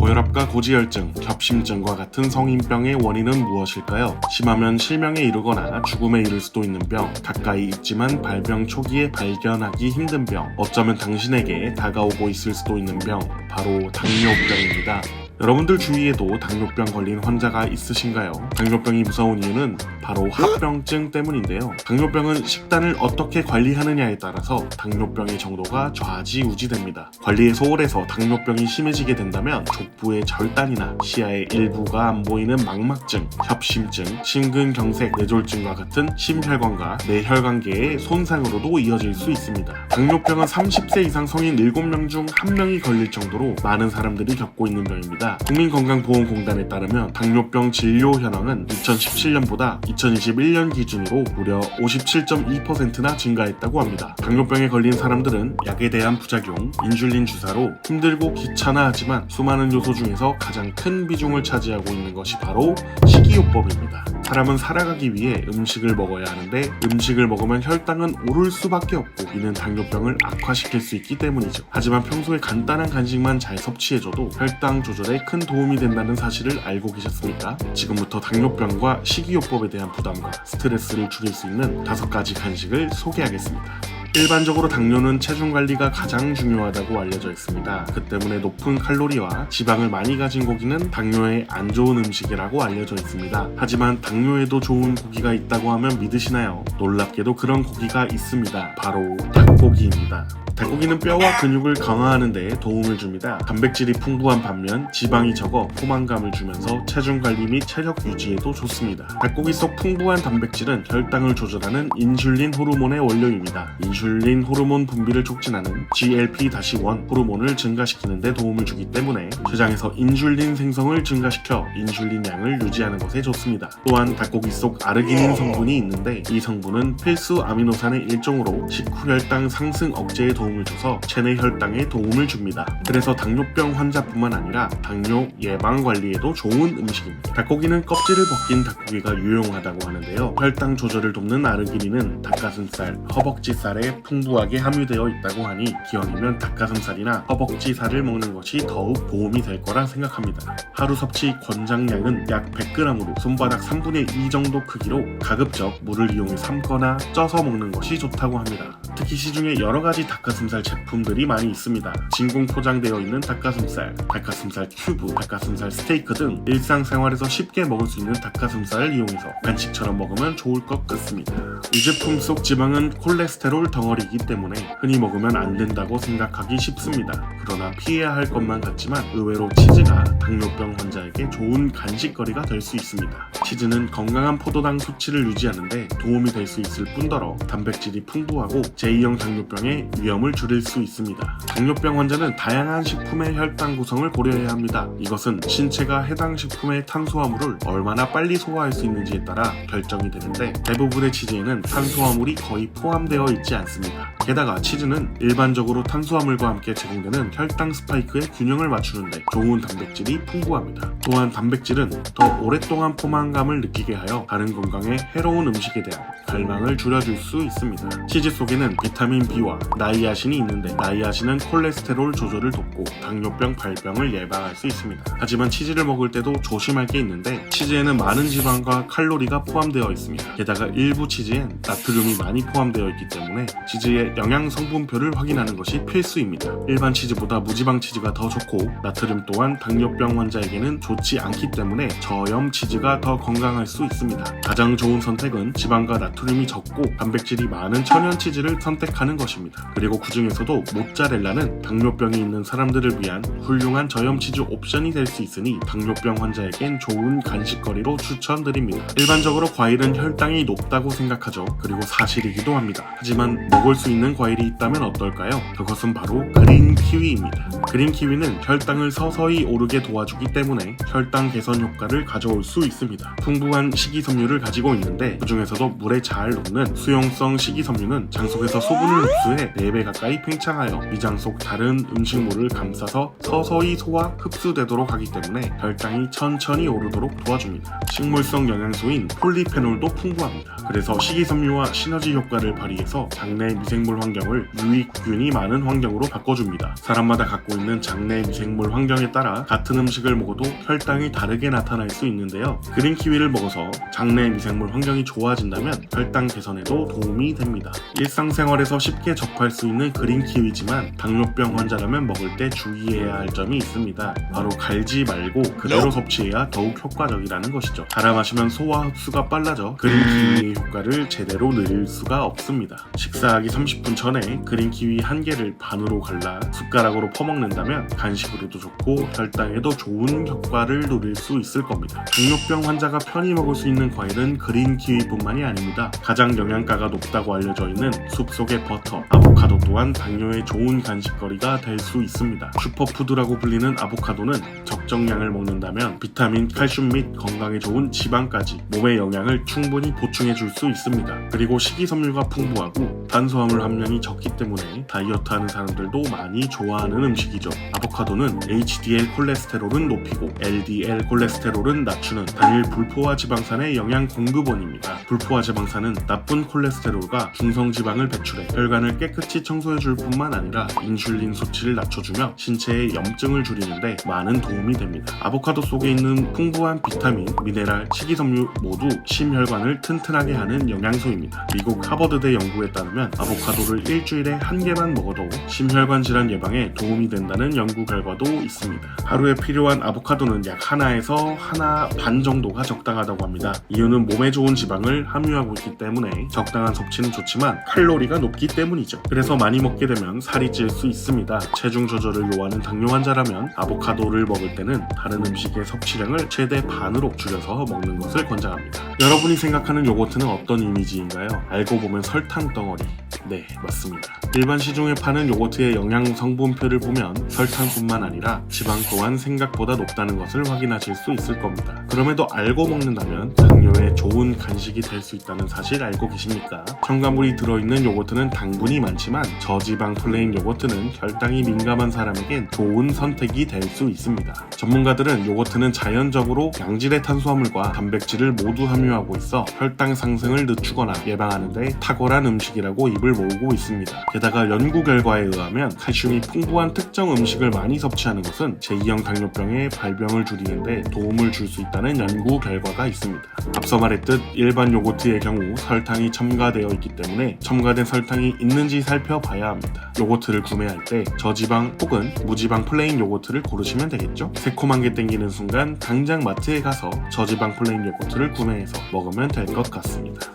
고혈압과 고지혈증, 협심증과 같은 성인병의 원인은 무엇일까요? 심하면 실명에 이르거나 죽음에 이를 수도 있는 병, 가까이 있지만 발병 초기에 발견하기 힘든 병, 어쩌면 당신에게 다가오고 있을 수도 있는 병, 바로 당뇨병입니다. 여러분들 주위에도 당뇨병 걸린 환자가 있으신가요? 당뇨병이 무서운 이유는 바로 합병증 때문인데요. 당뇨병은 식단을 어떻게 관리하느냐에 따라서 당뇨병의 정도가 좌지우지됩니다. 관리에 소홀해서 당뇨병이 심해지게 된다면 족부의 절단이나 시야의 일부가 안 보이는 망막증, 협심증, 심근경색, 뇌졸중과 같은 심혈관과 뇌혈관계의 손상으로도 이어질 수 있습니다. 당뇨병은 30세 이상 성인 7명 중 1명이 걸릴 정도로 많은 사람들이 겪고 있는 병입니다. 국민건강보험공단에 따르면 당뇨병 진료 현황은 2017년보다 2021년 기준으로 무려 57.2%나 증가했다고 합니다. 당뇨병에 걸린 사람들은 약에 대한 부작용, 인슐린 주사로 힘들고 귀찮아하지만 수많은 요소 중에서 가장 큰 비중을 차지하고 있는 것이 바로 식이요법입니다. 사람은 살아가기 위해 음식을 먹어야 하는데 음식을 먹으면 혈당은 오를 수밖에 없고 이는 당뇨병을 악화시킬 수 있기 때문이죠. 하지만 평소에 간단한 간식만 잘 섭취해줘도 혈당 조절에 큰 도움이 된다는 사실을 알고 계셨습니까? 지금부터 당뇨병과 식이요법에 대한 부담과 스트레스를 줄일 수 있는 5가지 간식을 소개하겠습니다. 일반적으로 당뇨는 체중 관리가 가장 중요하다고 알려져 있습니다. 그 때문에 높은 칼로리와 지방을 많이 가진 고기는 당뇨에 안 좋은 음식이라고 알려져 있습니다. 하지만 당뇨에도 좋은 고기가 있다고 하면 믿으시나요? 놀랍게도 그런 고기가 있습니다. 바로 닭고기입니다. 닭고기는 뼈와 근육을 강화하는 데 도움을 줍니다. 단백질이 풍부한 반면 지방이 적어 포만감을 주면서 체중 관리 및 체력 유지에도 좋습니다. 닭고기 속 풍부한 단백질은 혈당을 조절하는 인슐린 호르몬의 원료입니다. 인슐린 호르몬 분비를 촉진하는 GLP-1 호르몬을 증가시키는 데 도움을 주기 때문에 췌장에서 인슐린 생성을 증가시켜 인슐린 양을 유지하는 것에 좋습니다. 또한 닭고기 속 아르기닌 성분이 있는데 이 성분은 필수 아미노산의 일종으로 식후 혈당 상승 억제에 도움을 줘서 체내 혈당에 도움을 줍니다. 그래서 당뇨병 환자뿐만 아니라 당뇨 예방 관리에도 좋은 음식입니다. 닭고기는 껍질을 벗긴 닭고기가 유용하다고 하는데요. 혈당 조절을 돕는 아르기닌은 닭가슴살, 허벅지살에 풍부하게 함유되어 있다고 하니 기왕이면 닭가슴살이나 허벅지살을 먹는 것이 더욱 도움이 될 거라 생각합니다. 하루 섭취 권장량은 약 100g으로 손바닥 3분의 2 정도 크기로 가급적 물을 이용해 삶거나 쪄서 먹는 것이 좋다고 합니다. 특히 시중에 여러가지 닭가슴살 제품들이 많이 있습니다. 진공 포장되어 있는 닭가슴살, 닭가슴살 큐브, 닭가슴살 스테이크 등 일상생활에서 쉽게 먹을 수 있는 닭가슴살을 이용해서 간식처럼 먹으면 좋을 것 같습니다. 이 제품 속 지방은 콜레스테롤 덩어리이기 때문에 흔히 먹으면 안 된다고 생각하기 쉽습니다. 그러나 피해야 할 것만 같지만 의외로 치즈가 당뇨병 환자에게 좋은 간식거리가 될 수 있습니다. 치즈는 건강한 포도당 수치를 유지하는데 도움이 될 수 있을 뿐더러 단백질이 풍부하고 제2형 당뇨병의 위험을 줄일 수 있습니다. 당뇨병 환자는 다양한 식품의 혈당 구성을 고려해야 합니다. 이것은 신체가 해당 식품의 탄수화물을 얼마나 빨리 소화할 수 있는지에 따라 결정이 되는데 대부분의 치즈에는 탄수화물이 거의 포함되어 있지 않습니다. 게다가 치즈는 일반적으로 탄수화물과 함께 제공되는 혈당 스파이크의 균형을 맞추는데 좋은 단백질이 풍부합니다. 또한 단백질은 더 오랫동안 포만감을 느끼게 하여 다른 건강에 해로운 음식에 대한 갈망을 줄여줄 수 있습니다. 치즈 속에는 비타민 B와 나이아신이 있는데 나이아신은 콜레스테롤 조절을 돕고 당뇨병 발병을 예방할 수 있습니다. 하지만 치즈를 먹을 때도 조심할 게 있는데 치즈에는 많은 지방과 칼로리가 포함되어 있습니다. 게다가 일부 치즈엔 나트륨이 많이 포함되어 있기 때문에 치즈의 영양 성분표를 확인하는 것이 필수입니다. 일반 치즈보다 무지방 치즈가 더 좋고 나트륨 또한 당뇨병 환자에게는 좋지 않기 때문에 저염 치즈가 더 건강할 수 있습니다. 가장 좋은 선택은 지방과 나트륨이 적고 단백질이 많은 천연 치즈를 선택하는 것입니다. 그리고 그 중에서도 모짜렐라는 당뇨병이 있는 사람들을 위한 훌륭한 저염 치즈 옵션이 될 수 있으니 당뇨병 환자에겐 좋은 간식거리로 추천드립니다. 일반적으로 과일은 혈당이 높다고 생각하죠. 그리고 사실이기도 합니다. 하지만 먹을 수 있는 과일이 있다면 어떨까요? 그것은 바로 그린 키위입니다. 그린 키위는 혈당을 서서히 오르게 도와주기 때문에 혈당 개선 효과를 가져올 수 있습니다. 풍부한 식이섬유를 가지고 있는데 그 중에서도 물에 잘 녹는 수용성 식이섬유는 장 속에서 소분을 흡수해 4배 가까이 팽창하여 위장 속 다른 음식물을 감싸서 서서히 소화, 흡수되도록 하기 때문에 혈당이 천천히 오르도록 도와줍니다. 식물성 영양소인 폴리페놀도 풍부합니다. 그래서 식이섬유와 시너지 효과를 발휘해서 장내 미생물 미생물 환경을 유익균이 많은 환경으로 바꿔줍니다. 사람마다 갖고 있는 장내 미생물 환경에 따라 같은 음식을 먹어도 혈당이 다르게 나타날 수 있는데요. 그린 키위를 먹어서 장내 미생물 환경이 좋아진다면 혈당 개선에도 도움이 됩니다. 일상생활에서 쉽게 접할 수 있는 그린 키위지만 당뇨병 환자라면 먹을 때 주의해야 할 점이 있습니다. 바로 갈지 말고 그대로 섭취해야 더욱 효과적이라는 것이죠. 갈아 마시면 소화 흡수가 빨라져 그린 키위의 효과를 제대로 누릴 수가 없습니다. 식사하기 30분 전에 그린 키위 한 개를 반으로 갈라 숟가락으로 퍼먹는다면 간식으로도 좋고 혈당에도 좋은 효과를 누릴 수 있을 겁니다. 당뇨병 환자가 편히 먹을 수 있는 과일은 그린 키위뿐만이 아닙니다. 가장 영양가가 높다고 알려져 있는 숲속의 버터, 아보카도 또한 당뇨에 좋은 간식거리가 될 수 있습니다. 슈퍼푸드라고 불리는 아보카도는 적정량을 먹는다면 비타민, 칼슘 및 건강에 좋은 지방까지 몸의 영양을 충분히 보충해 줄 수 있습니다. 그리고 식이섬유가 풍부하고 탄수화물 함량이 적기 때문에 다이어트하는 사람들도 많이 좋아하는 음식이죠. 아보카도는 HDL 콜레스테롤은 높이고 LDL 콜레스테롤은 낮추는 단일 불포화 지방산의 영양 공급원입니다. 불포화 지방산은 나쁜 콜레스테롤과 중성지방을 배출해 혈관을 깨끗이 청소해 줄 뿐만 아니라 인슐린 수치를 낮춰주며 신체의 염증을 줄이는데 많은 도움이 됩니다. 아보카도 속에 있는 풍부한 비타민, 미네랄, 식이섬유 모두 심혈관을 튼튼하게 하는 영양소입니다. 미국 하버드대 연구에 따르면 아보카도를 일주일에 한 개만 먹어도 심혈관 질환 예방에 도움이 된다는 연구 결과도 있습니다. 하루에 필요한 아보카도는 약 하나에서 하나 반 정도가 적당하다고 합니다. 이유는 몸에 좋은 지방을 함유하고 있기 때문에 적당한 섭취는 좋지만 칼로리가 높기 때문이죠. 그래서 많이 먹게 되면 살이 찔 수 있습니다. 체중 조절을 요하는 당뇨 환자라면 아보카도를 먹을 때는 다른 음식의 섭취량을 최대 반으로 줄여서 먹는 것을 권장합니다. 여러분이 생각하는 요거트는 어떤 이미지인가요? 알고 보면 설탕 덩어리. 네, 맞습니다. 일반 시중에 파는 요거트의 영양 성분표를 보면 설탕뿐만 아니라 지방 또한 생각보다 높다는 것을 확인하실 수 있을 겁니다. 그럼에도 알고 먹는다면 당뇨에 좋은 간식이 될 수 있다는 사실 알고 계십니까? 첨가물이 들어있는 요거트는 당분이 많지만 저지방 플레인 요거트는 혈당이 민감한 사람에겐 좋은 선택이 될 수 있습니다. 전문가들은 요거트는 자연적으로 양질의 탄수화물과 단백질을 모두 함유하고 있어 혈당 상승을 늦추거나 예방하는 데 탁월한 음식이라고 입을 모으고 있습니다. 게다가 연구 결과에 의하면 칼슘이 풍부한 특정 음식을 많이 섭취하는 것은 제2형 당뇨병의 발병을 줄이는 데 도움을 줄 수 있다는 연구 결과가 있습니다. 앞서 말했듯 일반 요거트의 경우 설탕이 첨가되어 있기 때문에 첨가된 설탕이 있는지 살펴봐야 합니다. 요거트를 구매할 때 저지방 혹은 무지방 플레인 요거트를 고르시면 되겠죠? 새콤한 게 땡기는 순간 당장 마트에 가서 저지방 플레인 요거트를 구매해서 먹으면 될 것 같습니다.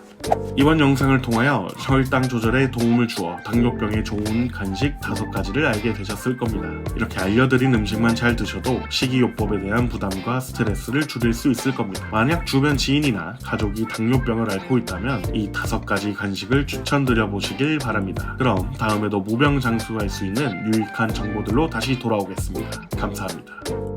이번 영상을 통하여 혈당 조절에 도움을 주어 당뇨병에 좋은 간식 5가지를 알게 되셨을 겁니다. 이렇게 알려드린 음식만 잘 드셔도 식이요법에 대한 부담과 스트레스를 줄일 수 있을 겁니다. 만약 주변 지인이나 가족이 당뇨병을 앓고 있다면 이 5가지 간식을 추천드려 보시길 바랍니다. 그럼 다음에도 무병장수할 수 있는 유익한 정보들로 다시 돌아오겠습니다. 감사합니다.